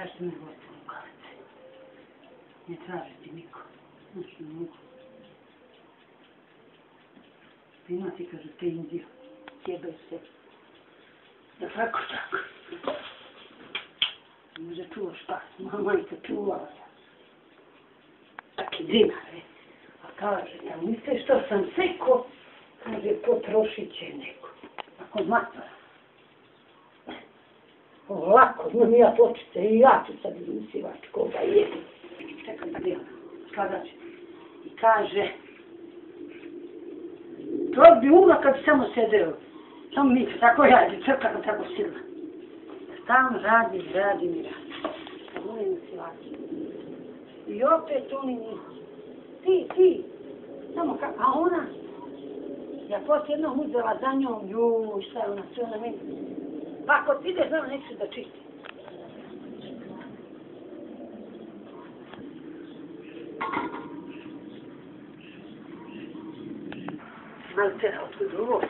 Zašto mi gotovo kalice? Ne tražiti niko. Znaš, ne mogu. Imati, kažu, te Indije. Sjebaju se. Da tako. Može čuvaš pas. Moja majka čuvala sam. Taki dinare. A kaže, da misle što sam seko, kaže, potrošit će neko. Ako matora. Lako, znam ja pločice i ja ću sad izmisivač koga je. Čekaj da gledam, slagat će. I kaže, to bi umla kad bi samo sedeo. Samo mi tako radi, čekam tako silna. Stalno radim. Kad oni misivači. I opet oni nisu. Ti. Samo kako, a ona? Ja poslije jednom uzela za njom, šta je ona, sve ona meni. Pa ako ti ideš, znam, neću da čisti. Ali tera, otkud ovo?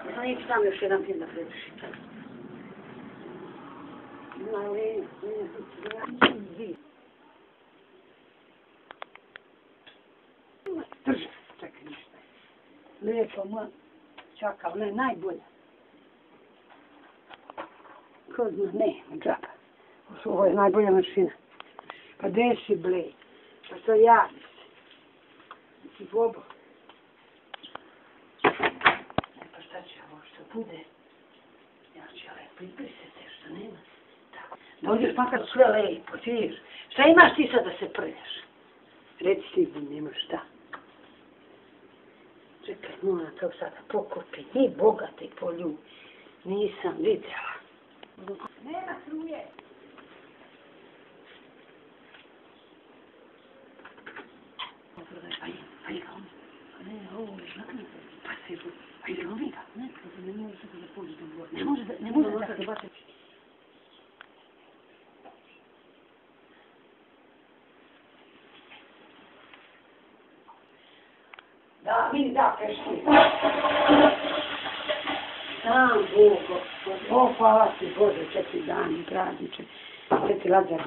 Ja sam neću tam još jedan film da predušim. Drži, čekaj ništa. Lijepo, moja čaka, ona je najbolja. Ko zna, ne, džaba. Ovo je najbolja mašina. Pa gdje si, ble? Pa to javi se. Ti bobo. Pa šta će ovo što bude? Ja ću lepo izbrisati što nema. Tako. Dođeš makar sve lepo, ti vidiš. Šta imaš ti sad da se prljaš? Reci sigurno, nemaš šta. Čekaj, moram to sada pokupiti. Ni bogati poljubi. Nisam vidjela. Nema struje. Ajde, ne, ovo je žakno. Pa se, ajde, ovi ga. Ne može se da pođe do gore. Ne može da se bače. Da, vidi da pešti. Sam Bog, hvala ti Bože, 4 dana, prazniče, 4 Lazar,